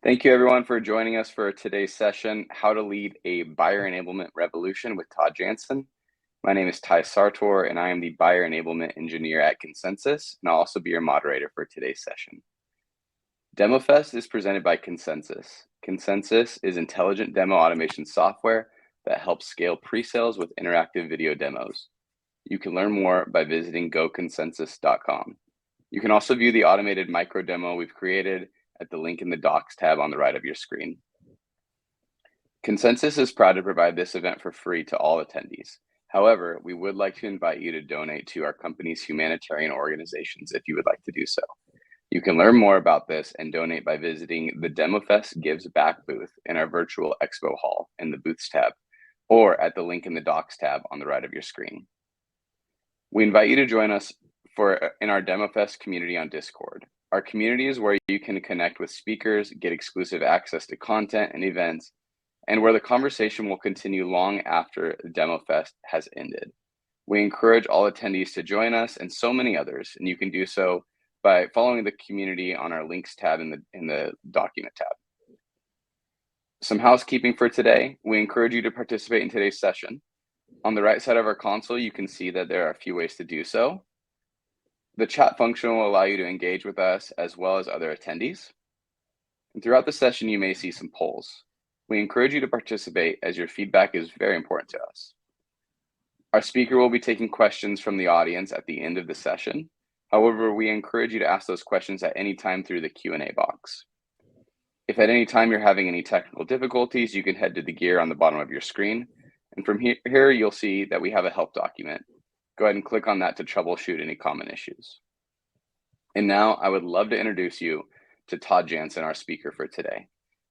Thank you everyone for joining us for today's session, How to Lead a Buyer Enablement Revolution with Todd Janzen. My name is Ty Sartor, and I am the Buyer Enablement Engineer at Consensus, and I'll also be your moderator for today's session. DEMOFEST is presented by Consensus. Consensus is intelligent demo automation software that helps scale pre-sales with interactive video demos. You can learn more by visiting goconsensus.com. You can also view the automated micro demo we've created at the link in the Docs tab on the right of your screen. Consensus is proud to provide this event for free to all attendees. However, we would like to invite you to donate to our company's humanitarian organizations if you would like to do so. You can learn more about this and donate by visiting the DEMOFEST Gives Back booth in our virtual expo hall in the Booths tab, or at the link in the Docs tab on the right of your screen. We invite you to join us in our DEMOFEST community on Discord. Our community is where you can connect with speakers, get exclusive access to content and events, and where the conversation will continue long after the DEMOFEST has ended. We encourage all attendees to join us and so many others, and you can do so by following the community on our links tab in the document tab. Some housekeeping for today. We encourage you to participate in today's session. On the right side of our console, you can see that there are a few ways to do so. The chat function will allow you to engage with us as well as other attendees. And throughout the session, you may see some polls. We encourage you to participate as your feedback is very important to us. Our speaker will be taking questions from the audience at the end of the session. However, we encourage you to ask those questions at any time through the Q&A box. If at any time you're having any technical difficulties, you can head to the gear on the bottom of your screen. And from here, you'll see that we have a help document. Go ahead and click on that to troubleshoot any common issues. And now I would love to introduce you to Todd Janzen, our speaker for today.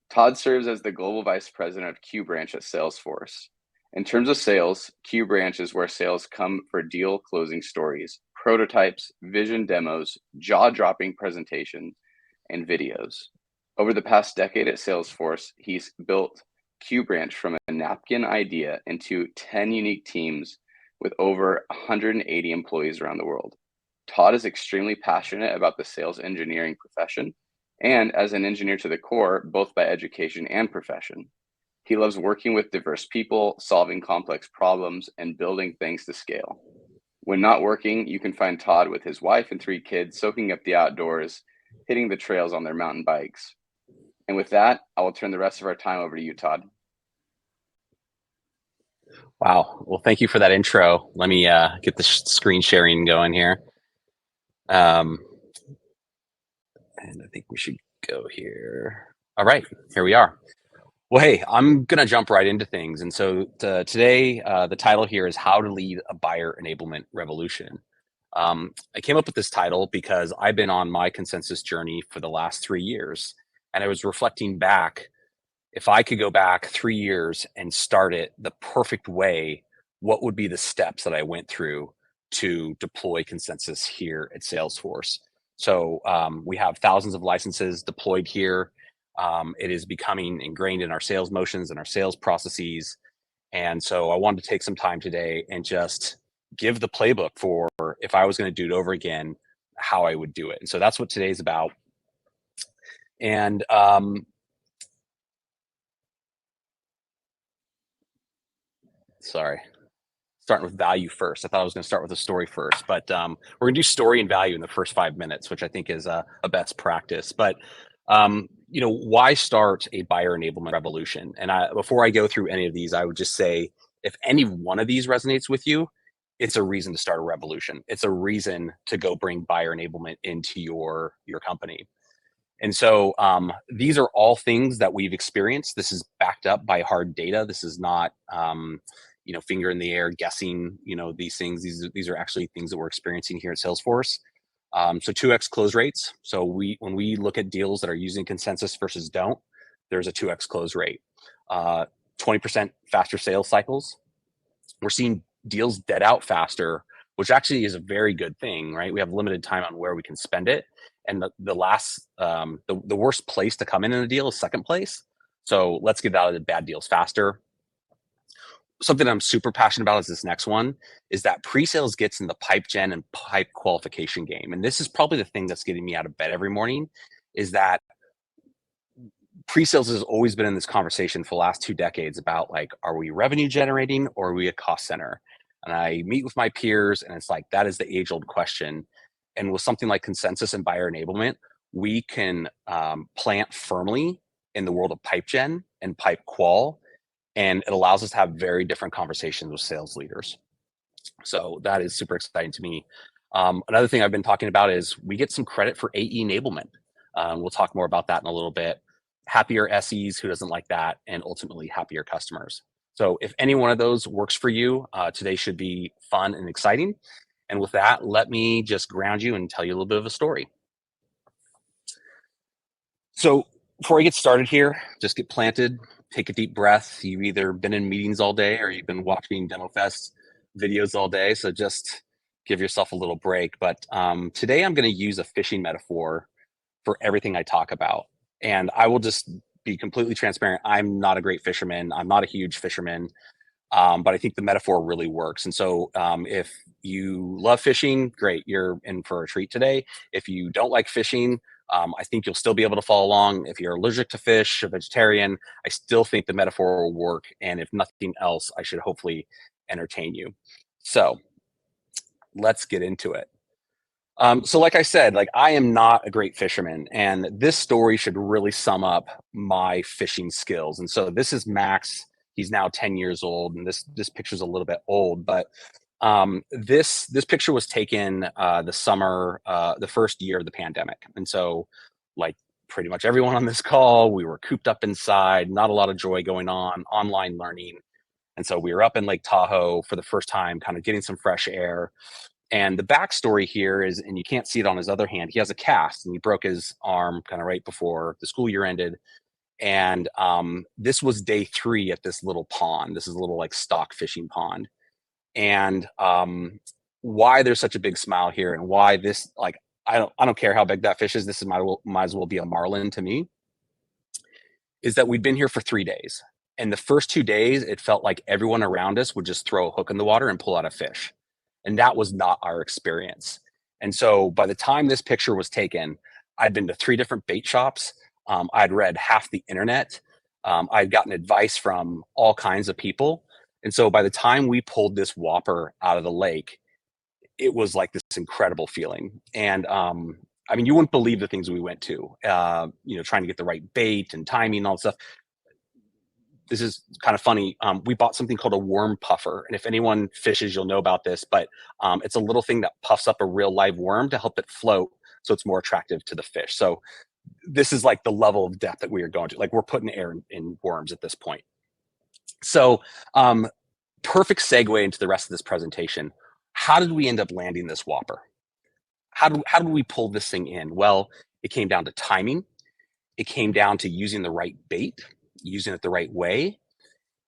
Todd serves as the Global Vice President of Q Branch at Salesforce. In terms of sales, Q Branch is where sales come for deal closing stories, prototypes, vision demos, jaw-dropping presentations, and videos. Over the past decade at Salesforce, he's built Q Branch from a napkin idea into 10 unique teams with over 180 employees around the world. Todd is extremely passionate about the sales engineering profession and as an engineer to the core, both by education and profession. He loves working with diverse people, solving complex problems, and building things to scale. When not working, you can find Todd with his wife and 3 kids soaking up the outdoors, hitting the trails on their mountain bikes. And with that, I will turn the rest of our time over to you, Todd. Wow. Well, thank you for that intro. Let me get the screen sharing going here. And I think we should go here. All right, here we are. Well, hey, I'm going to jump right into things. And so today, the title here is How to Lead a Buyer Enablement Revolution. I came up with this title because I've been on my Consensus journey for the last 3 years. And I was reflecting back, if I could go back 3 years and start it the perfect way, what would be the steps that I went through to deploy Consensus here at Salesforce? So we have thousands of licenses deployed here. It is becoming ingrained in our sales motions and our sales processes. And so I wanted to take some time today and just give the playbook for if I was going to do it over again, how I would do it. And so that's what today's about. And sorry, starting with value first. I thought I was going to start with the story first, but we're going to do story and value in the first 5 minutes, which I think is a best practice. But why start a buyer enablement revolution? And before I go through any of these, I would just say, if any one of these resonates with you, it's a reason to start a revolution. It's a reason to go bring buyer enablement into your company. And so these are all things that we've experienced. This is backed up by hard data. This is not, finger in the air guessing, these things. These are actually things that we're experiencing here at Salesforce. So 2x close rates. So when we look at deals that are using Consensus versus don't, there's a 2x close rate. 20% faster sales cycles. We're seeing deals dead out faster, which actually is a very good thing, right? We have limited time on where we can spend it. And the worst place to come in a deal is second place. So let's get out of the bad deals faster. Something I'm super passionate about is this next one, is that pre-sales gets in the pipe gen and pipe qualification game. And this is probably the thing that's getting me out of bed every morning, is that pre-sales has always been in this conversation for the last 2 decades about like, are we revenue generating or are we a cost center? And I meet with my peers and it's like, that is the age old question. And with something like consensus and buyer enablement, we can plant firmly in the world of pipe gen and pipe qual. And it allows us to have very different conversations with sales leaders. So that is super exciting to me. Another thing I've been talking about is we get some credit for AE enablement. We'll talk more about that in a little bit. Happier SEs, who doesn't like that, and ultimately happier customers. So if any one of those works for you, today should be fun and exciting. And with that, let me just ground you and tell you a little bit of a story. So before I get started here, just get planted, take a deep breath. You've either been in meetings all day or you've been watching DEMOFEST videos all day. So just give yourself a little break. But today I'm going to use a fishing metaphor for everything I talk about. And I will just be completely transparent. I'm not a great fisherman. I'm not a huge fisherman. But I think the metaphor really works. And so if you love fishing, great, you're in for a treat today. If you don't like fishing, I think you'll still be able to follow along. If you're allergic to fish, a vegetarian, I still think the metaphor will work. And if nothing else, I should hopefully entertain you. So let's get into it. So like I said, like I am not a great fisherman, and this story should really sum up my fishing skills. And so this is Max. He's now 10 years old, and this picture's a little bit old, but this picture was taken the summer, the first year of the pandemic. And so like pretty much everyone on this call, we were cooped up inside, not a lot of joy going on, online learning. And so we were up in Lake Tahoe for the first time, kind of getting some fresh air. And the backstory here is, and you can't see it on his other hand, he has a cast and he broke his arm kind of right before the school year ended. And this was day 3 at this little pond. This is a little like stock fishing pond. And why there's such a big smile here, and why this, like, I don't care how big that fish is. This is might as well be a marlin to me. Is that we've been here for 3 days, and the first 2 days it felt like everyone around us would just throw a hook in the water and pull out a fish, and that was not our experience. And so by the time this picture was taken, I'd been to 3 different bait shops. I'd read half the internet. I'd gotten advice from all kinds of people. And so by the time we pulled this whopper out of the lake, it was like this incredible feeling. And I mean, you wouldn't believe the things we went to, trying to get the right bait and timing and all that stuff. This is kind of funny. We bought something called a worm puffer. And if anyone fishes, you'll know about this, but it's a little thing that puffs up a real live worm to help it float so it's more attractive to the fish. So this is like the level of depth that we are going to. Like we're putting air in worms at this point. So perfect segue into the rest of this presentation. How did we end up landing this whopper? How did we pull this thing in? Well, it came down to timing. It came down to using the right bait, using it the right way,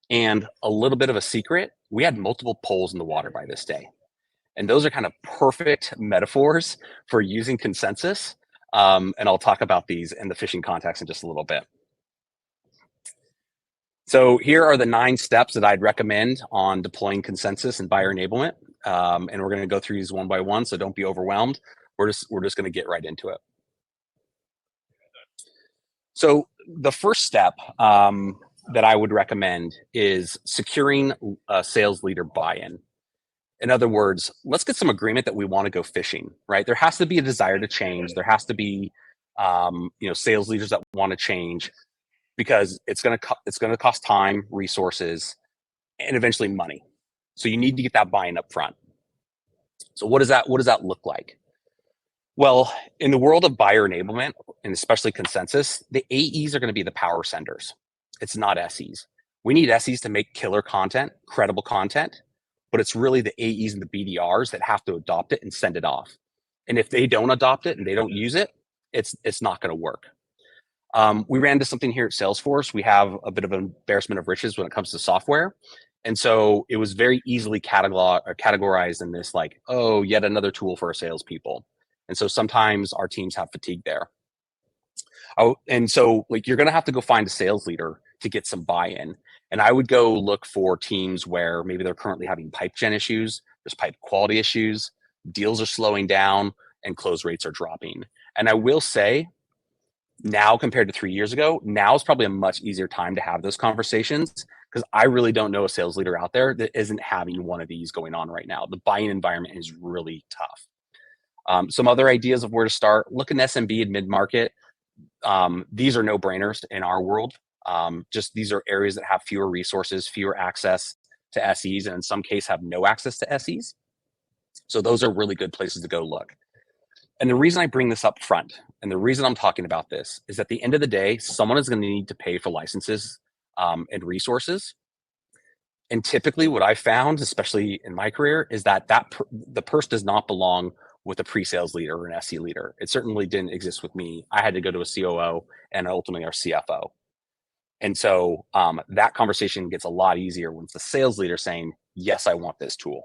and a little bit of a secret. We had multiple poles in the water by this day. And those are kind of perfect metaphors for using consensus. And I'll talk about these in the fishing context in just a little bit. So here are the 9 steps that I'd recommend on deploying consensus and buyer enablement. And we're going to go through these one by one, so don't be overwhelmed. We're just going to get right into it. So the first step that I would recommend is securing a sales leader buy-in. In other words, let's get some agreement that we want to go fishing, right? There has to be a desire to change. There has to be, sales leaders that want to change, because it's going to cost time, resources, and eventually money. So you need to get that buy-in up front. So what does that look like? Well, in the world of buyer enablement, and especially consensus, the AEs are going to be the power senders. It's not SEs. We need SEs to make killer content, credible content, but it's really the AEs and the BDRs that have to adopt it and send it off. And if they don't adopt it and they don't use it, it's not going to work. We ran into something here at Salesforce. We have a bit of an embarrassment of riches when it comes to software. And so it was very easily categorized in this, like, oh, yet another tool for our salespeople. And so sometimes our teams have fatigue there. Oh, and so like you're going to have to go find a sales leader to get some buy-in. And I would go look for teams where maybe they're currently having pipe gen issues, there's pipe quality issues, deals are slowing down, and close rates are dropping. And I will say, now compared to 3 years ago, now is probably a much easier time to have those conversations, because I really don't know a sales leader out there that isn't having one of these going on right now. The buying environment is really tough. Some other ideas of where to start: look in SMB and mid-market. These are no-brainers in our world. Just these are areas that have fewer resources, fewer access to SEs, and in some case have no access to SEs. So those are really good places to go look. And the reason I bring this up front, and the reason I'm talking about this, is at the end of the day, someone is going to need to pay for licenses and resources. And typically what I found, especially in my career, is that the purse does not belong with a pre-sales leader or an SE leader. It certainly didn't exist with me. I had to go to a COO and ultimately our CFO. And so that conversation gets a lot easier when it's the sales leader saying, yes, I want this tool.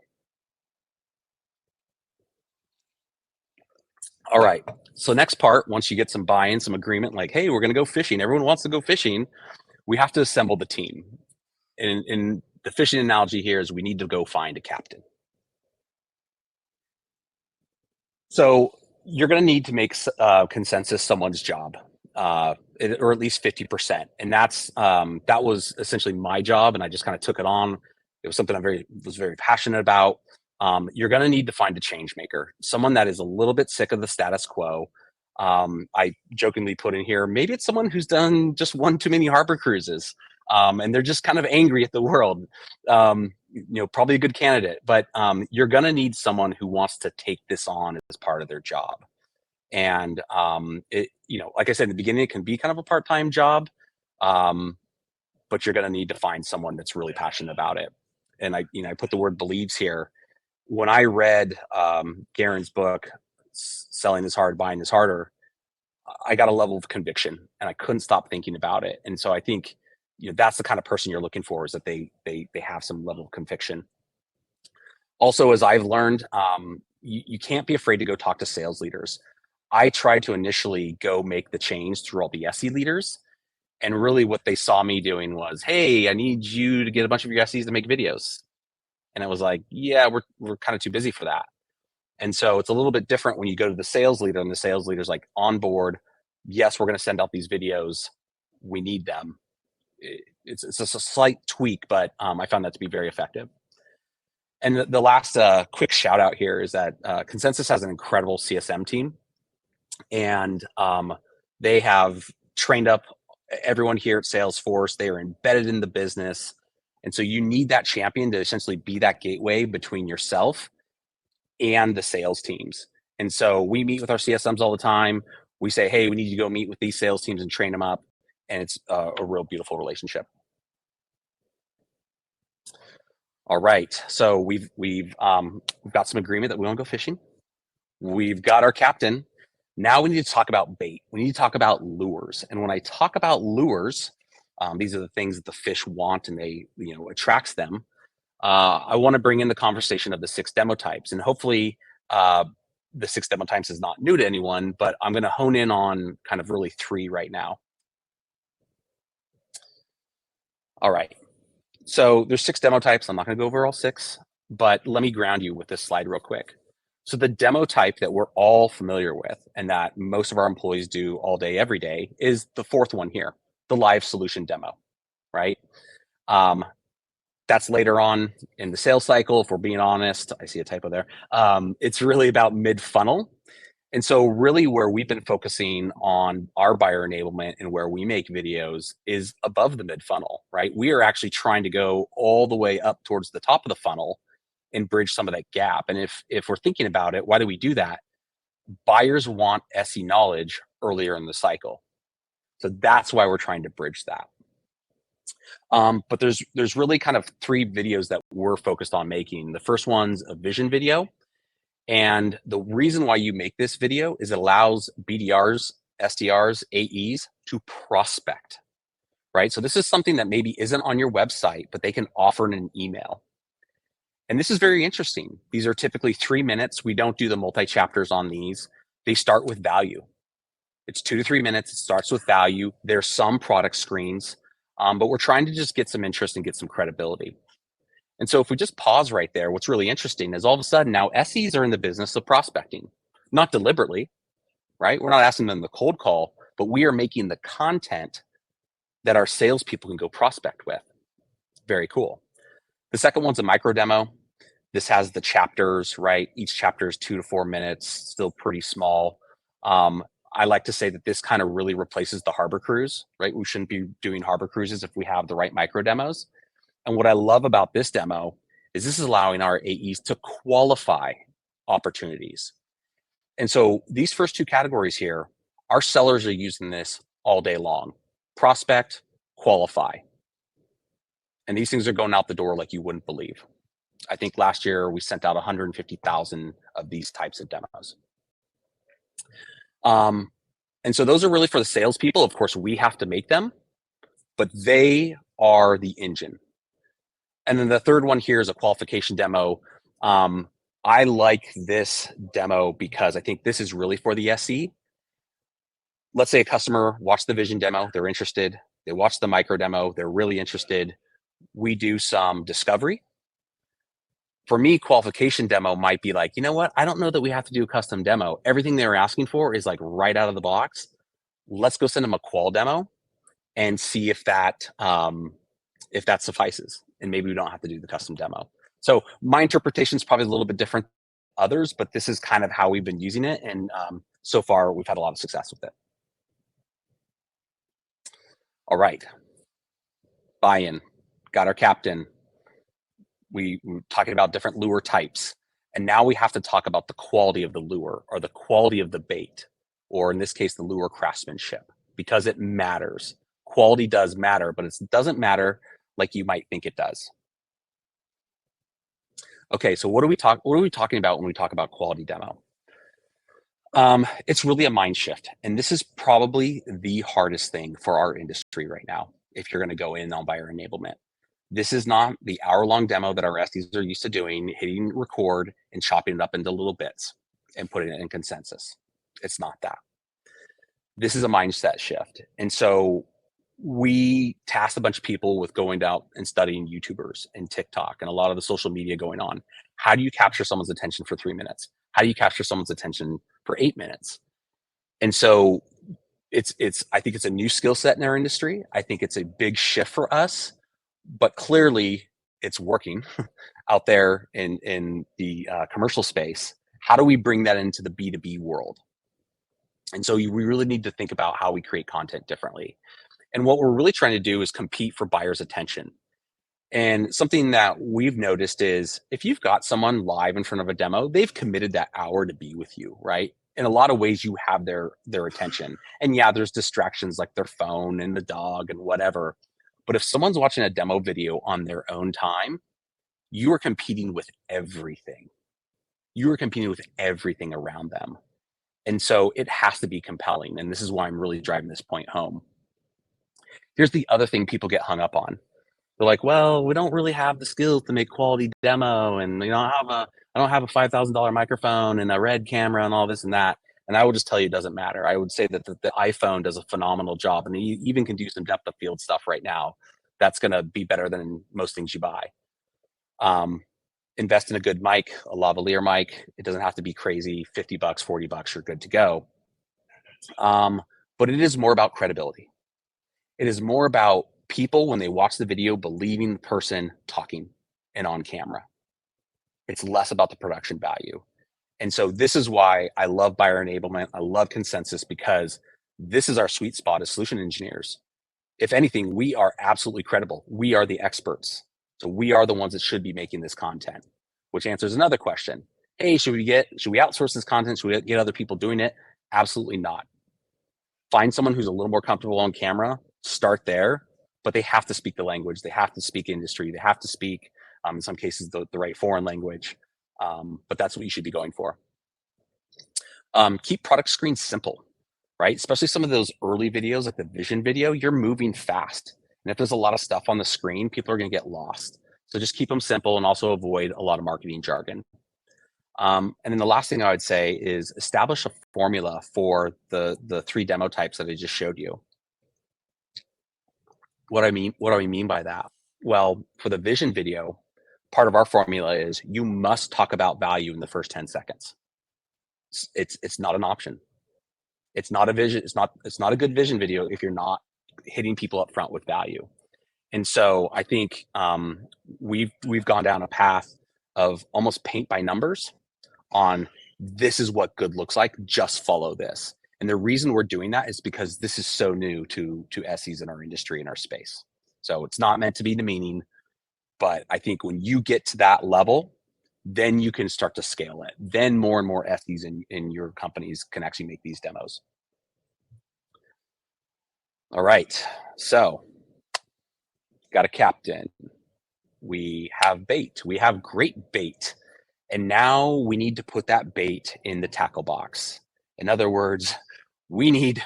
All right. So next part, once you get some buy-in, some agreement, like, hey, we're going to go fishing. Everyone wants to go fishing. We have to assemble the team. And the fishing analogy here is we need to go find a captain. So you're going to need to make consensus someone's job, or at least 50%. And that was essentially my job, and I just kind of took it on. It was something I was very passionate about. You're going to need to find a change maker, someone that is a little bit sick of the status quo. I jokingly put in here, maybe it's someone who's done just one too many harbor cruises, and they're just kind of angry at the world. Probably a good candidate, but you're going to need someone who wants to take this on as part of their job. And like I said in the beginning, it can be kind of a part-time job, but you're going to need to find someone that's really passionate about it. And I put the word believes here. When I read Garen's book, Selling is Hard, Buying is Harder, I got a level of conviction, and I couldn't stop thinking about it. And so I think that's the kind of person you're looking for, is that they have some level of conviction. Also, as I've learned, you can't be afraid to go talk to sales leaders. I tried to initially go make the change through all the SE leaders, and really what they saw me doing was, hey, I need you to get a bunch of your SEs to make videos. And I was like, yeah, we're kind of too busy for that. And so it's a little bit different when you go to the sales leader, and the sales leader's like, on board, yes, we're going to send out these videos. We need them. It's a slight tweak, but I found that to be very effective. And the last quick shout out here is that Consensus has an incredible CSM team, and they have trained up everyone here at Salesforce. They are embedded in the business. And so you need that champion to essentially be that gateway between yourself and the sales teams. And so we meet with our CSMs all the time. We say, hey, we need you to go meet with these sales teams and train them up. And it's a real beautiful relationship. All right. So we've got some agreement that we want to go fishing. We've got our captain. Now we need to talk about bait. We need to talk about lures. And when I talk about lures, these are the things that the fish want, and they attracts them. I want to bring in the conversation of the 6 demo types, and hopefully the 6 demo types is not new to anyone, but I'm going to hone in on kind of really 3 right now. All right. So there's 6 demo types. I'm not going to go over all 6, but let me ground you with this slide real quick. So the demo type that we're all familiar with, and that most of our employees do all day, every day, is the 4th one here, the live solution demo, right? That's later on in the sales cycle. If we're being honest, I see a typo there. It's really about mid-funnel. And so really where we've been focusing on our buyer enablement and where we make videos is above the mid-funnel, right? We are actually trying to go all the way up towards the top of the funnel and bridge some of that gap. And if we're thinking about it, why do we do that? Buyers want SE knowledge earlier in the cycle. So that's why we're trying to bridge that. But there's really kind of 3 videos that we're focused on making. The first one's a vision video. And the reason why you make this video is it allows BDRs, SDRs, AEs to prospect, right? So this is something that maybe isn't on your website, but they can offer in an email. And this is very interesting. These are typically 3 minutes. We don't do the multi-chapters on these. They start with value. It's 2 to 3 minutes. It starts with value. There's some product screens. but we're trying to just get some interest and get some credibility. And so if we just pause right there, what's really interesting is all of a sudden now SEs are in the business of prospecting, not deliberately, right? We're not asking them to cold call, but we are making the content that our salespeople can go prospect with. Very cool. The second one's a micro demo. This has the chapters, right? Each chapter is 2 to 4 minutes, still pretty small. I like to say that this kind of really replaces the harbor cruise, right? We shouldn't be doing harbor cruises if we have the right micro demos. And what I love about this demo is this is allowing our AEs to qualify opportunities. And so these first two categories here, our sellers are using this all day long. Prospect, qualify. And these things are going out the door like you wouldn't believe. I think last year we sent out 150,000 of these types of demos. And so those are really for the salespeople. Of course, we have to make them, but they are the engine. And then the third one here is a qualification demo. I like this demo because I think this is really for the SE. Let's say a customer watched the vision demo, they're interested. They watch the micro demo, they're really interested. We do some discovery. For me, qualification demo might be like, you know what? I don't know that we have to do a custom demo. Everything they were asking for is like right out of the box. Let's go send them a qual demo and see if that suffices. And maybe we don't have to do the custom demo. So my interpretation is probably a little bit different than others, but this is kind of how we've been using it. And so far, we've had a lot of success with it. All right. Buy-in. Got our captain. We were talking about different lure types. And now we have to talk about the quality of the lure or the quality of the bait, or in this case, the lure craftsmanship, because it matters. Quality does matter, but it doesn't matter like you might think it does. Okay, so what are we talking about when we talk about quality demo? It's really a mind shift. And this is probably the hardest thing for our industry right now, if you're going to go in on buyer enablement. This is not the hour-long demo that our SDs are used to doing, hitting record and chopping it up into little bits and putting it in consensus. It's not that. This is a mindset shift. And so we tasked a bunch of people with going out and studying YouTubers and TikTok and a lot of the social media going on. How do you capture someone's attention for 3 minutes? How do you capture someone's attention for 8 minutes? And so I think it's a new skill set in our industry. I think it's a big shift for us, but clearly it's working out there in the commercial space. How do we bring that into the B2B world? And so we really need to think about how we create content differently. And what we're really trying to do is compete for buyers' attention. And something that we've noticed is if you've got someone live in front of a demo, they've committed that hour to be with you, right? In a lot of ways, you have their attention. And yeah, there's distractions like their phone and the dog and whatever. But if someone's watching a demo video on their own time, you are competing with everything. You are competing with everything around them. And so it has to be compelling. And this is why I'm really driving this point home. Here's the other thing people get hung up on. They're like, well, we don't really have the skills to make quality demo. And I don't have a $5,000 microphone and a red camera and all this and that. And I will just tell you, it doesn't matter. I would say that the iPhone does a phenomenal job, and you even can do some depth of field stuff right now. That's going to be better than most things you buy. Invest in a good mic, a lavalier mic. It doesn't have to be crazy. $50, $40, you're good to go. But it is more about credibility. It is more about people, when they watch the video, believing the person talking and on camera. It's less about the production value. And so this is why I love buyer enablement. I love consensus, because this is our sweet spot as solution engineers. If anything, we are absolutely credible. We are the experts. So we are the ones that should be making this content, which answers another question. Hey, should we outsource this content? Should we get other people doing it? Absolutely not. Find someone who's a little more comfortable on camera, start there, but they have to speak the language. They have to speak industry. They have to speak, in some cases, the right foreign language. But that's what you should be going for. Keep product screens simple, right? Especially some of those early videos, like the vision video, you're moving fast. And if there's a lot of stuff on the screen, people are going to get lost. So just keep them simple and also avoid a lot of marketing jargon. And then the last thing I would say is establish a formula for the 3 demo types that I just showed you. What do I mean by that? Well, for the vision video, part of our formula is you must talk about value in the first 10 seconds. It's not an option. It's not a vision. It's not a good vision video if you're not hitting people up front with value. And so I think we've gone down a path of almost paint by numbers on this is what good looks like. Just follow this. And the reason we're doing that is because this is so new to SEs in our industry, in our space. So it's not meant to be demeaning, but I think when you get to that level, then you can start to scale it. Then more and more SEs in your companies can actually make these demos. All right, so got a captain. We have bait. We have great bait. And now we need to put that bait in the tackle box. In other words, we need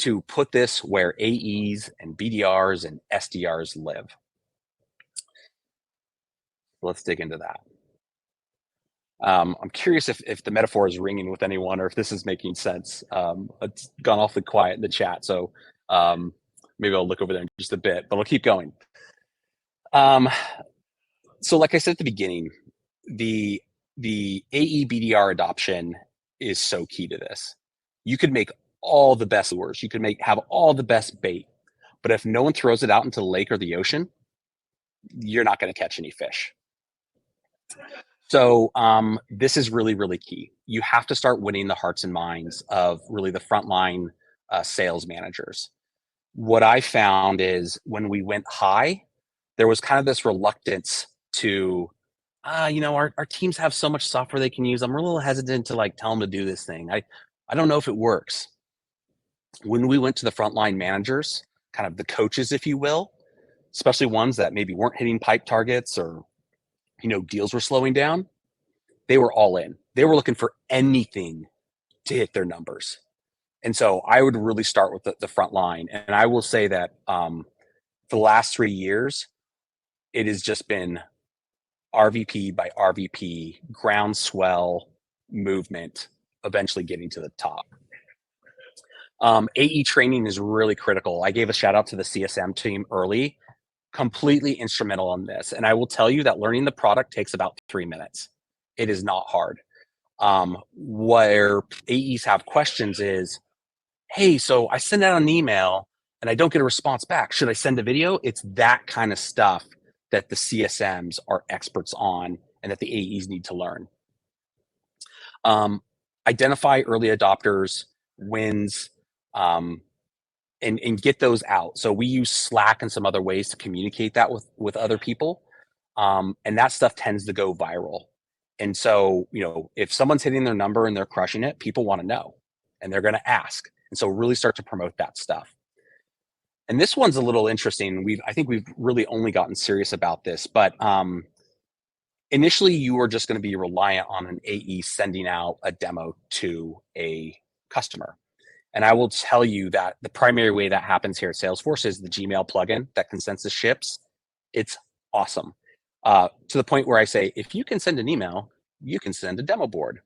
to put this where AEs and BDRs and SDRs live. Let's dig into that. I'm curious if the metaphor is ringing with anyone or if this is making sense. It's gone awfully quiet in the chat, so maybe I'll look over there in just a bit, but I'll keep going. So like I said at the beginning, the AE BDR adoption is so key to this. You could make all the best lures, you could have all the best bait, but if no one throws it out into the lake or the ocean, you're not going to catch any fish. So this is really, really key. You have to start winning the hearts and minds of really the frontline sales managers. What I found is when we went high, there was kind of this reluctance to, our teams have so much software they can use. I'm a little hesitant to like tell them to do this thing. I don't know if it works. When we went to the frontline managers, kind of the coaches, if you will, especially ones that maybe weren't hitting pipe targets or deals were slowing down, they were all in. They were looking for anything to hit their numbers. And so I would really start with the front line. And I will say that for the last 3 years, it has just been RVP by RVP, groundswell movement, eventually getting to the top. AE training is really critical. I gave a shout out to the CSM team early, completely instrumental on this. And I will tell you that learning the product takes about 3 minutes. It is not hard. Where AEs have questions is, hey, so I send out an email and I don't get a response back. Should I send a video? It's that kind of stuff that the CSMs are experts on and that the AEs need to learn. Identify early adopters, wins, and get those out. So we use Slack and some other ways to communicate that with other people. And that stuff tends to go viral. And so, if someone's hitting their number and they're crushing it, people want to know and they're going to ask. And so really start to promote that stuff. And this one's a little interesting. I think we've really only gotten serious about this, but initially you are just going to be reliant on an AE sending out a demo to a customer. And I will tell you that the primary way that happens here at Salesforce is the Gmail plugin that Consensus ships. It's awesome. To the point where I say, if you can send an email, you can send a demo board.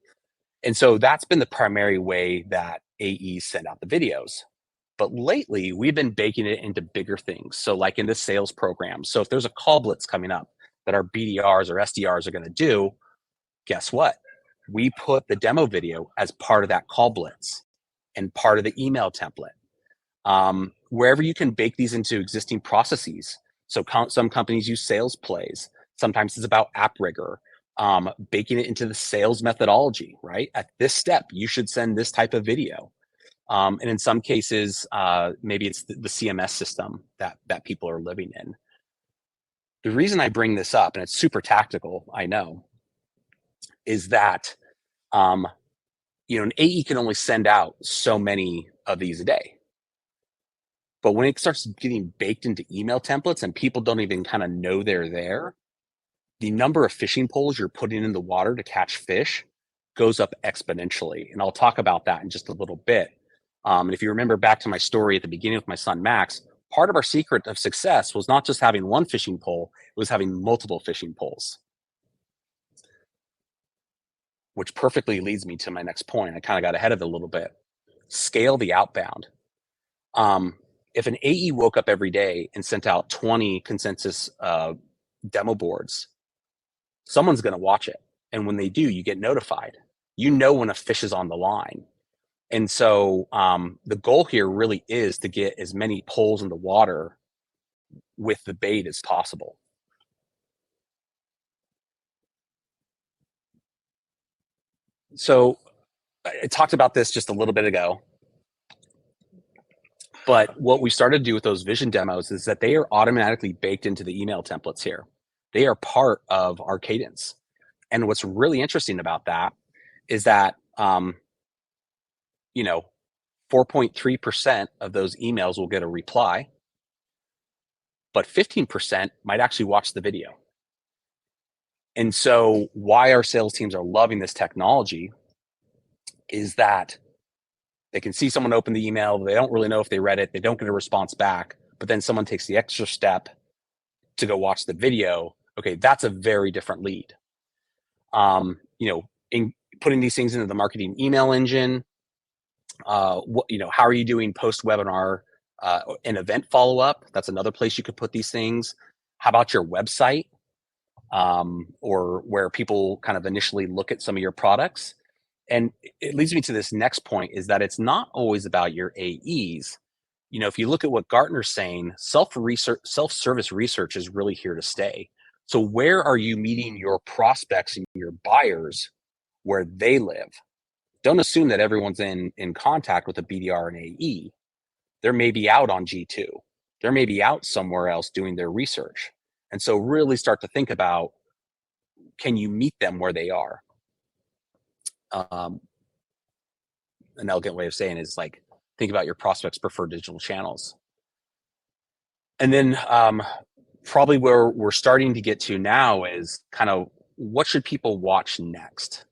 And so that's been the primary way that AEs send out the videos. But lately, we've been baking it into bigger things. So like in the sales program. So if there's a call blitz coming up that our BDRs or SDRs are going to do, guess what? We put the demo video as part of that call blitz and part of the email template. Wherever you can bake these into existing processes. So some companies use sales plays. Sometimes it's about app rigor, baking it into the sales methodology, right? At this step, you should send this type of video. And in some cases, maybe it's the CMS system that people are living in. The reason I bring this up, and it's super tactical, I know, is that an AE can only send out so many of these a day. But when it starts getting baked into email templates and people don't even kind of know they're there, the number of fishing poles you're putting in the water to catch fish goes up exponentially. And I'll talk about that in just a little bit. And if you remember back to my story at the beginning with my son, Max, part of our secret of success was not just having one fishing pole, it was having multiple fishing poles. Which perfectly leads me to my next point. I kind of got ahead of it a little bit. Scale the outbound. If an AE woke up every day and sent out 20 consensus demo boards, someone's going to watch it. And when they do, you get notified. You know when a fish is on the line. And so the goal here really is to get as many poles in the water with the bait as possible. So I talked about this just a little bit ago, but what we started to do with those vision demos is that they are automatically baked into the email templates here. They are part of our cadence. And what's really interesting about that is that, 4.3% of those emails will get a reply, but 15% might actually watch the video. And so why our sales teams are loving this technology is that they can see someone open the email. They don't really know if they read it. They don't get a response back, but then someone takes the extra step to go watch the video. Okay, that's a very different lead. In putting these things into the marketing email engine, how are you doing post-webinar and event follow-up? That's another place you could put these things. How about your website, or where people kind of initially look at some of your products? And it leads me to this next point, is that it's not always about your AEs. If you look at what Gartner's saying, self-service research is really here to stay. So where are you meeting your prospects and your buyers where they live? Don't assume that everyone's in contact with a BDR and AE. There may be out on G2. There may be out somewhere else doing their research. And so really start to think about, can you meet them where they are? An elegant way of saying it is like, think about your prospects' preferred digital channels. And then probably where we're starting to get to now is kind of what should people watch next,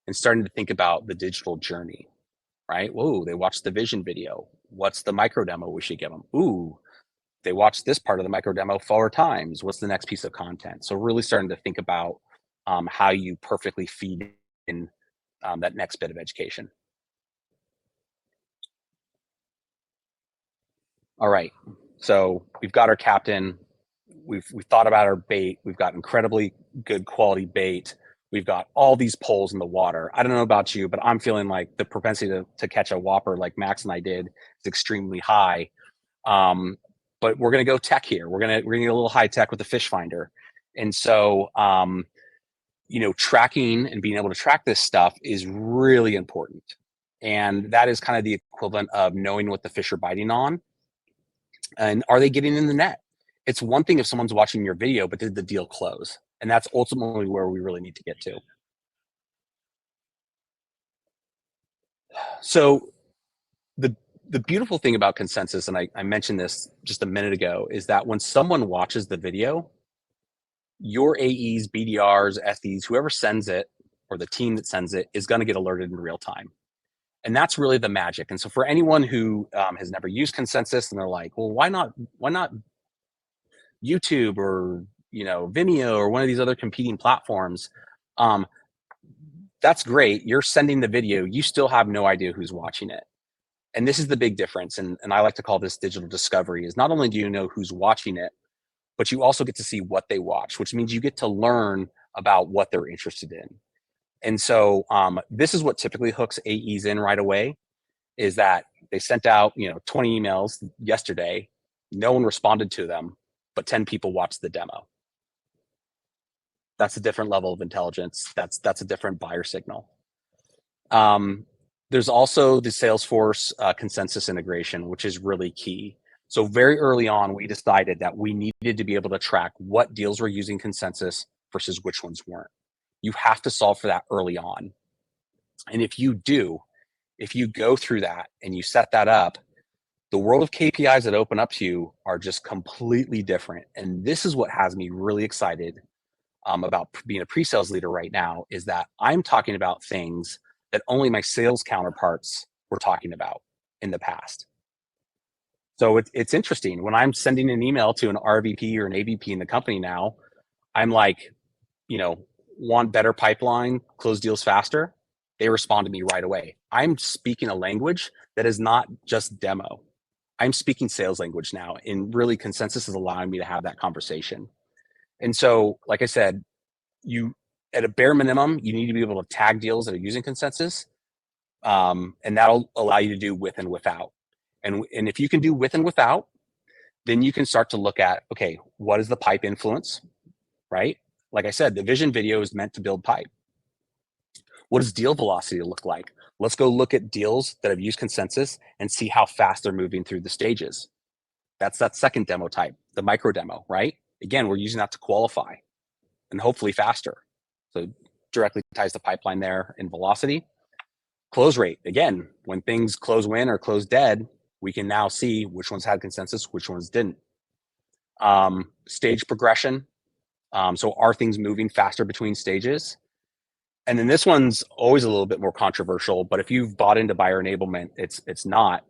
and starting to think about the digital journey, right? Whoa, they watched the vision video. What's the micro demo we should give them? Ooh, they watched this part of the micro demo 4 times. What's the next piece of content? So really starting to think about how you perfectly feed in that next bit of education. All right, so we've got our captain. We've thought about our bait. We've got incredibly good quality bait. We've got all these poles in the water. I don't know about you, but I'm feeling like the propensity to catch a whopper like Max and I did is extremely high. But we're going to go tech here. We're going to get a little high tech with the fish finder. And so, tracking and being able to track this stuff is really important. And that is kind of the equivalent of knowing what the fish are biting on. And are they getting in the net? It's one thing if someone's watching your video, but did the deal close? And that's ultimately where we really need to get to. So the beautiful thing about consensus, and I mentioned this just a minute ago, is that when someone watches the video, your AEs, BDRs, FEs, whoever sends it, or the team that sends it, is going to get alerted in real time. And that's really the magic. And so for anyone who has never used consensus and they're like, well, why not YouTube or Vimeo or one of these other competing platforms? That's great. You're sending the video. You still have no idea who's watching it. And this is the big difference. And I like to call this digital discovery, is not only do you know who's watching it, but you also get to see what they watch, which means you get to learn about what they're interested in. And so this is what typically hooks AEs in right away, is that they sent out 20 emails yesterday. No one responded to them, but 10 people watched the demo. That's a different level of intelligence. That's a different buyer signal. There's also the Salesforce consensus integration, which is really key. So very early on, we decided that we needed to be able to track what deals were using consensus versus which ones weren't. You have to solve for that early on. And if you go through that and you set that up, the world of KPIs that open up to you are just completely different. And this is what has me really excited about being a pre-sales leader right now, is that I'm talking about things that only my sales counterparts were talking about in the past. So it's interesting. When I'm sending an email to an RVP or an AVP in the company now, I'm like, want better pipeline, close deals faster. They respond to me right away. I'm speaking a language that is not just demo. I'm speaking sales language now, and really Consensus is allowing me to have that conversation. And so, like I said, you at a bare minimum, you need to be able to tag deals that are using Consensus, and that'll allow you to do with and without. And if you can do with and without, then you can start to look at, okay, what is the pipe influence, right? Like I said, the vision video is meant to build pipe. What does deal velocity look like? Let's go look at deals that have used Consensus and see how fast they're moving through the stages. That's that second demo type, the micro demo, right? Again, we're using that to qualify and hopefully faster. So directly ties the pipeline there in velocity. Close rate, again, when things close win or close dead, we can now see which ones had Consensus, which ones didn't. Stage progression. So are things moving faster between stages? And then this one's always a little bit more controversial, but if you've bought into buyer enablement, it's not.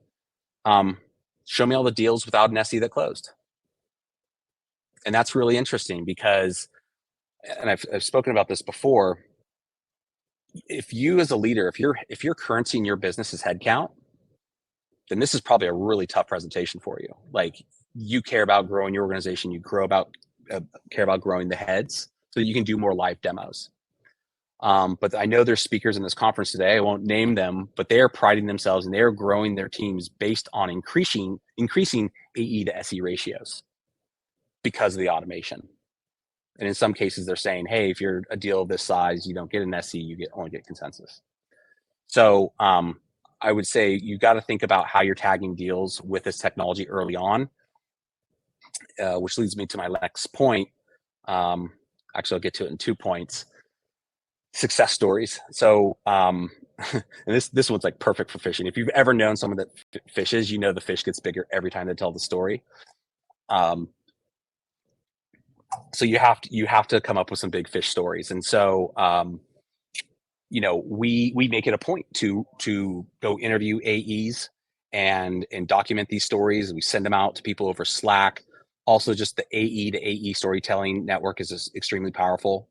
Show me all the deals without an SE that closed. And that's really interesting because, and I've spoken about this before, if you as a leader, if your currency in your business is headcount, then this is probably a really tough presentation for you. Like, you care about growing your organization, you care about growing the heads so that you can do more live demos. But I know there's speakers in this conference today, I won't name them, but they are priding themselves and they're growing their teams based on increasing AE to SE ratios because of the automation. And in some cases, they're saying, hey, if you're a deal of this size, you don't get an SE, you only get Consensus. So I would say you got to think about how you're tagging deals with this technology early on, which leads me to my next point. Actually, I'll get to it in 2 points. Success stories. So, and this one's like perfect for fishing. If you've ever known someone that fishes, you know the fish gets bigger every time they tell the story. So you have to come up with some big fish stories. And so, we make it a point to go interview AEs and document these stories. We send them out to people over Slack. Also, just the AE to AE storytelling network is extremely powerful.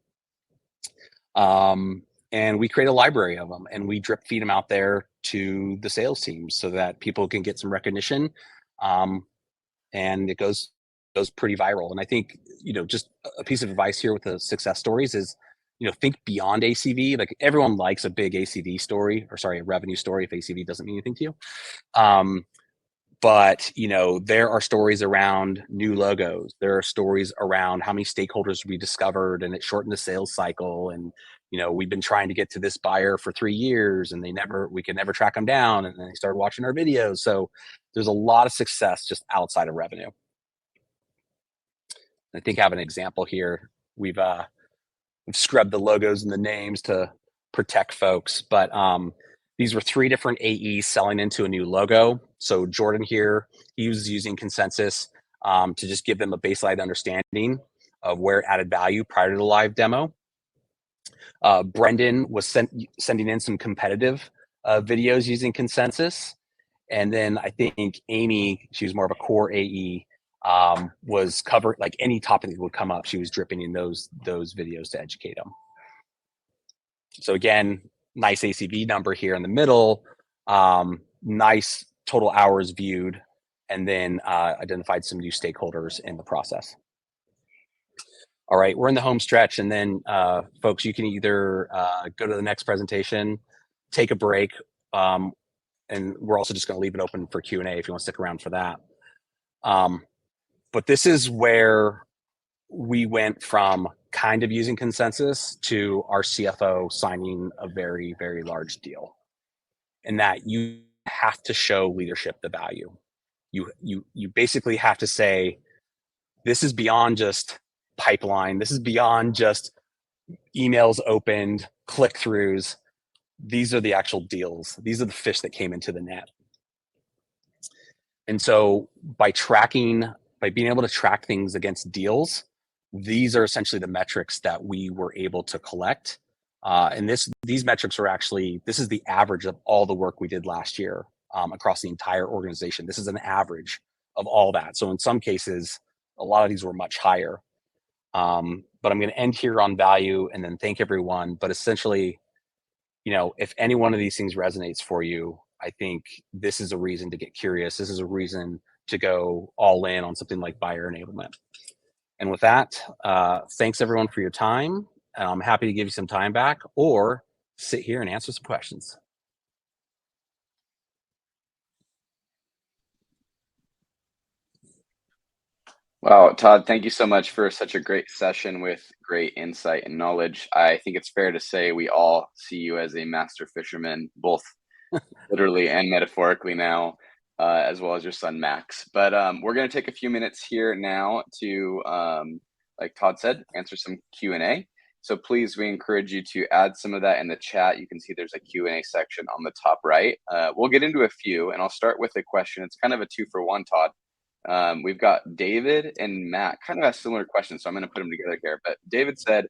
And we create a library of them and we drip feed them out there to the sales teams so that people can get some recognition. And it goes pretty viral. And I think, just a piece of advice here with the success stories is, think beyond ACV. Like, everyone likes a big ACV story, or sorry, a revenue story if ACV doesn't mean anything to you. But, there are stories around new logos. There are stories around how many stakeholders we discovered and it shortened the sales cycle. And, we've been trying to get to this buyer for 3 years and we could never track them down. And then they started watching our videos. So there's a lot of success just outside of revenue. I think I have an example here. We've scrubbed the logos and the names to protect folks, but these were 3 different AEs selling into a new logo. So Jordan here, he was using Consensus to just give them a baseline understanding of where it added value prior to the live demo. Brendan was sending in some competitive videos using Consensus. And then I think Amy, she was more of a core AE, was covered, like any topic that would come up, she was dripping in those videos to educate them. So again, nice ACV number here in the middle, nice total hours viewed, and then identified some new stakeholders in the process. All right, we're in the home stretch, and then folks, you can either go to the next presentation, take a break, and we're also just going to leave it open for Q&A if you want to stick around for that. But this is where we went from kind of using Consensus to our CFO signing a very, very large deal. And that you have to show leadership the value. You basically have to say, this is beyond just pipeline. This is beyond just emails opened, click-throughs. These are the actual deals. These are the fish that came into the net. And so by being able to track things against deals, these are essentially the metrics that we were able to collect. And these metrics are actually, this is the average of all the work we did last year across the entire organization. This is an average of all that. So in some cases, a lot of these were much higher. But I'm going to end here on value and then thank everyone. But essentially, if any one of these things resonates for you, I think this is a reason to get curious. This is a reason to go all in on something like buyer enablement. And with that, thanks everyone for your time. I'm happy to give you some time back or sit here and answer some questions. Wow, Todd, thank you so much for such a great session with great insight and knowledge. I think it's fair to say we all see you as a master fisherman, both literally and metaphorically now, as well as your son, Max. But we're going to take a few minutes here now to, like Todd said, answer some Q&A. So please, we encourage you to add some of that in the chat. You can see there's a Q&A section on the top right. We'll get into a few, and I'll start with a question. It's kind of a 2-for-1, Todd. We've got David and Matt, kind of a similar question, so I'm going to put them together here. But David said,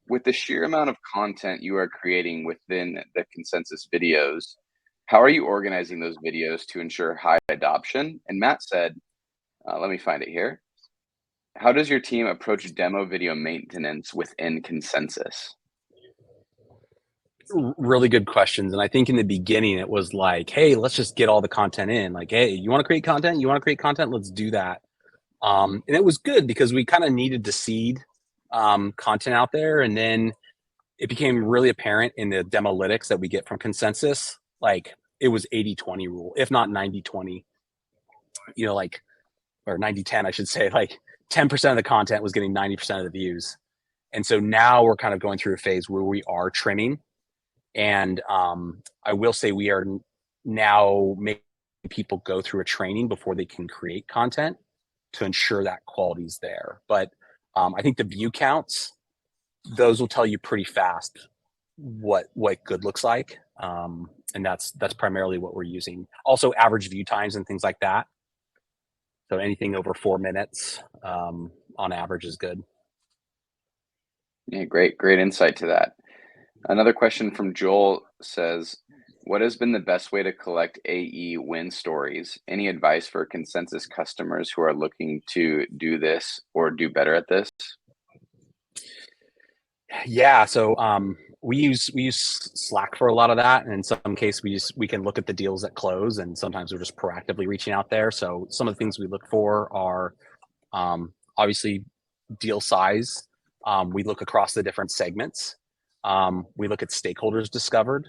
with the sheer amount of content you are creating within the Consensus videos, how are you organizing those videos to ensure high adoption? And Matt said, let me find it here. How does your team approach demo video maintenance within Consensus? Really good questions. And I think in the beginning, it was like, hey, let's just get all the content in. Like, hey, you want to create content? You want to create content? Let's do that. And it was good because we kind of needed to seed content out there. And then it became really apparent in the demolytics that we get from Consensus. Like, it was 80-20 rule, if not 90-20, you know, like, or 90-10, I should say. Like 10% of the content was getting 90% of the views. And so now we're kind of going through a phase where we are trimming. And I will say we are now making people go through a training before they can create content to ensure that quality's there. But I think the view counts, those will tell you pretty fast what good looks like. And that's primarily what we're using. Also average view times and things like that. So anything over 4 minutes on average is good. Yeah, great insight to that. Another question from Joel says, what has been the best way to collect AE win stories? Any advice for Consensus customers who are looking to do this or do better at this? Yeah, so we use Slack for a lot of that, and in some case we can look at the deals that close, and sometimes we're just proactively reaching out there. So some of the things we look for are obviously deal size. We look across the different segments. We look at stakeholders discovered,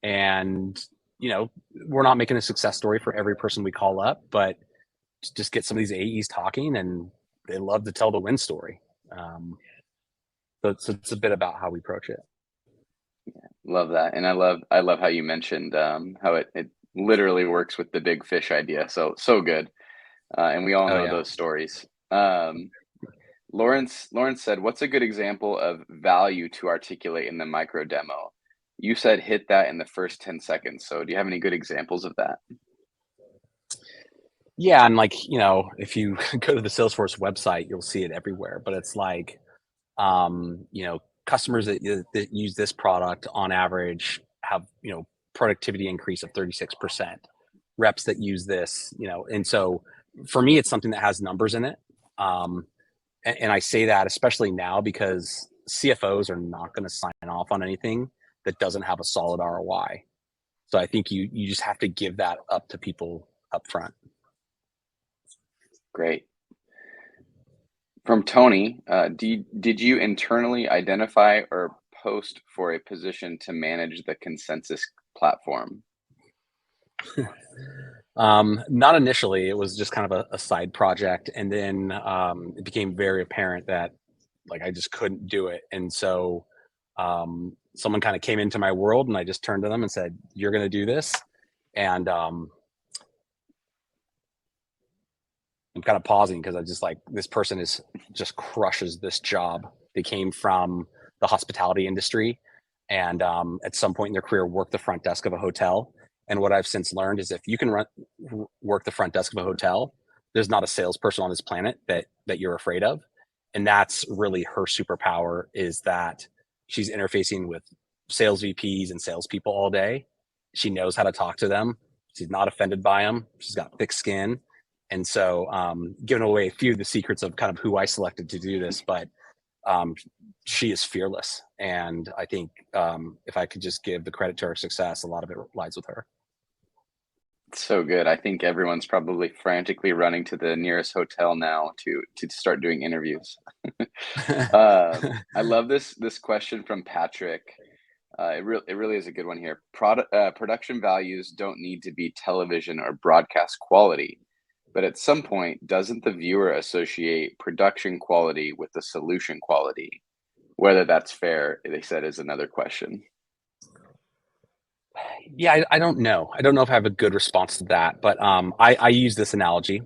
and you know, we're not making a success story for every person we call up, but just get some of these AEs talking, and they love to tell the win story. So it's a bit about how we approach it. Yeah, love that, and I love how you mentioned how it literally works with the big fish idea. So good, and we all know those stories. Lawrence said, what's a good example of value to articulate in the micro demo? You said hit that in the first 10 seconds. So do you have any good examples of that? Yeah, and like, you know, if you go to the Salesforce website, you'll see it everywhere. But it's like, you know, customers that use this product on average have, you know, productivity increase of 36%. Reps that use this, you know, and so for me, it's something that has numbers in it. And I say that especially now because CFOs are not going to sign off on anything that doesn't have a solid ROI. So I think you just have to give that up to people up front. Great. From Tony, did you internally identify or post for a position to manage the Consensus platform? Not initially. It was just kind of a side project, and then it became very apparent that like I just couldn't do it, and so someone kind of came into my world, and I just turned to them and said, "You're going to do this," and I'm kind of pausing because I just like this person is just crushes this job. They came from the hospitality industry, and at some point in their career, worked the front desk of a hotel. And what I've since learned is if you can work the front desk of a hotel, there's not a salesperson on this planet that you're afraid of. And that's really her superpower, is that she's interfacing with sales VPs and salespeople all day. She knows how to talk to them. She's not offended by them. She's got thick skin. And so giving away a few of the secrets of kind of who I selected to do this, but um, she is fearless. And I think if I could just give the credit to her success, a lot of it lies with her. So good. I think everyone's probably frantically running to the nearest hotel now to start doing interviews. I love this question from Patrick. It really is a good one here. Production values don't need to be television or broadcast quality, but at some point, doesn't the viewer associate production quality with the solution quality? Whether that's fair, they said, is another question. Yeah, I don't know. I don't know if I have a good response to that, but I use this analogy.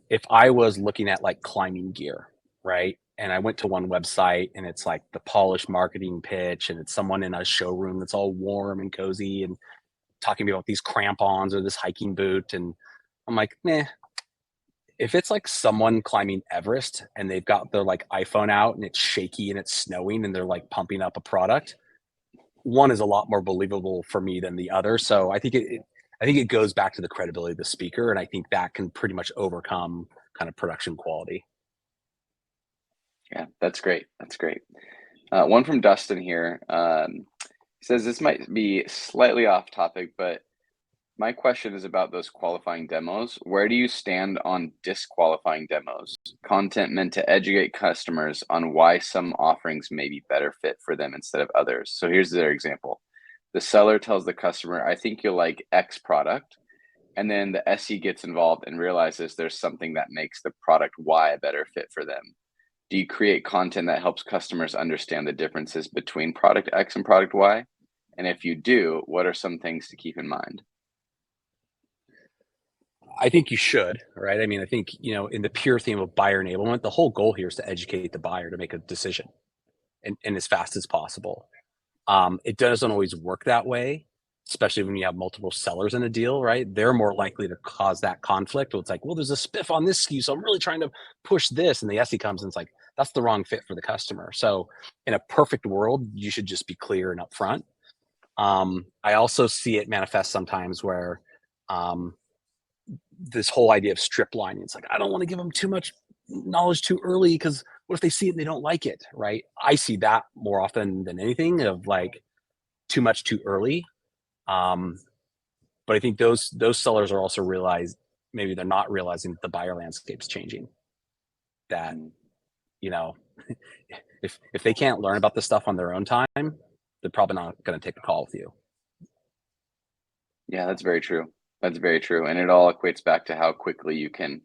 If I was looking at like climbing gear, right? And I went to one website and it's like the polished marketing pitch and it's someone in a showroom that's all warm and cozy and talking about these crampons or this hiking boot. And I'm like, meh. If it's like someone climbing Everest and they've got their like iPhone out and it's shaky and it's snowing and they're like pumping up a product, one is a lot more believable for me than the other. So I think it goes back to the credibility of the speaker, and I think that can pretty much overcome kind of production quality. Yeah, that's great. That's great. One from Dustin here. He says this might be slightly off topic, but my question is about those qualifying demos. Where do you stand on disqualifying demos? Content meant to educate customers on why some offerings may be better fit for them instead of others. So here's their example. The seller tells the customer, I think you'll like X product. And then the SE gets involved and realizes there's something that makes the product Y a better fit for them. Do you create content that helps customers understand the differences between product X and product Y? And if you do, what are some things to keep in mind? I think you should, right? I mean, I think, in the pure theme of buyer enablement, the whole goal here is to educate the buyer to make a decision and as fast as possible. It doesn't always work that way, especially when you have multiple sellers in a deal, right? They're more likely to cause that conflict. It's like, well, there's a spiff on this SKU, so I'm really trying to push this. And the SE comes and it's like, that's the wrong fit for the customer. So in a perfect world, you should just be clear and upfront. I also see it manifest sometimes where um, this whole idea of strip lining, it's like, I don't want to give them too much knowledge too early because what if they see it and they don't like it, right? I see that more often than anything of like too much too early. Um, but I think those sellers are also maybe they're not realizing that the buyer landscape's changing. That Mm, you know, if they can't learn about this stuff on their own time, they're probably not going to take a call with you. yeah, that's very true. That's very true. And it all equates back to how quickly you can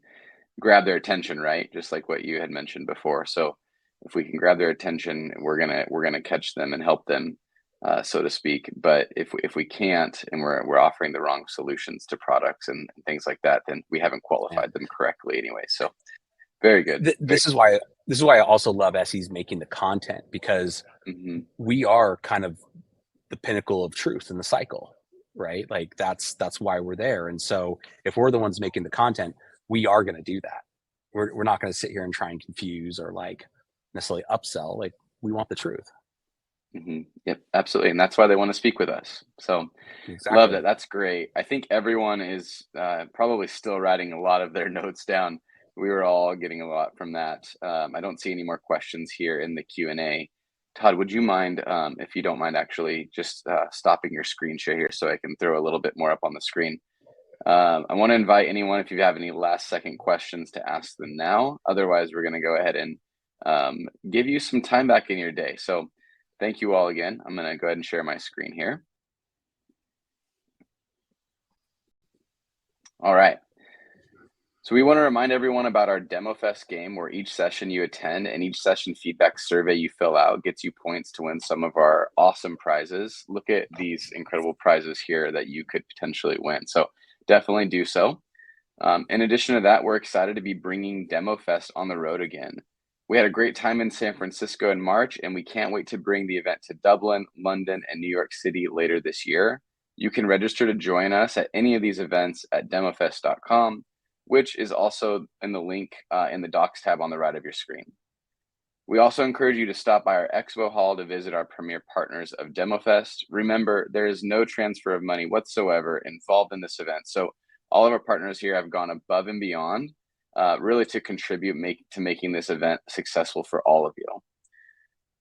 grab their attention, right? Just like what you had mentioned before. So if we can grab their attention, we're gonna catch them and help them, so to speak. But if we can't, and we're offering the wrong solutions to products and things like that, then we haven't Yeah. qualified them correctly anyway. So very good. Very, This is why I also love SEs making the content, because mhm. we are kind of the pinnacle of truth in the cycle, right? Like that's why we're there. And so if we're the ones making the content, we are going to do that. We're not going to sit here and try and confuse or like necessarily upsell. Like we want the truth. Yep, absolutely. And that's why they want to speak with us. So love Exactly. that. That's great. I think everyone is probably still writing a lot of their notes down. We were all getting a lot from that. I don't see any more questions here in the Q&A. Todd, would you mind, if you don't mind, actually just stopping your screen share here so I can throw a little bit more up on the screen? I want to invite anyone, if you have any last second questions, to ask them now. Otherwise, we're going to go ahead and give you some time back in your day. So thank you all again. I'm going to go ahead and share my screen here. All right. So we want to remind everyone about our DEMOFEST game, where each session you attend and each session feedback survey you fill out gets you points to win some of our awesome prizes. Look at these incredible prizes here that you could potentially win. So definitely do so. In addition to that, we're excited to be bringing DEMOFEST on the road again. We had a great time in San Francisco in March, and we can't wait to bring the event to Dublin, London, and New York City later this year. You can register to join us at any of these events at demofest.com, which is also in the link in the Docs tab on the right of your screen. We also encourage you to stop by our expo hall to visit our premier partners of DEMOFEST. Remember, there is no transfer of money whatsoever involved in this event, so all of our partners here have gone above and beyond really to contribute to making this event successful for all of you.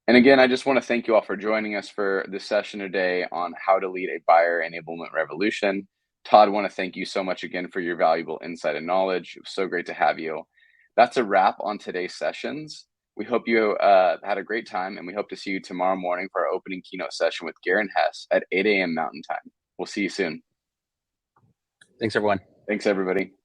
And again, I just want to thank you all for joining us for this session today on how to lead a buyer enablement revolution. Todd, I want to thank you so much again for your valuable insight and knowledge. It was so great to have you. That's a wrap on today's sessions. We hope you had a great time, and we hope to see you tomorrow morning for our opening keynote session with Garen Hess at 8 a.m. Mountain Time. We'll see you soon. Thanks, everyone. Thanks, everybody.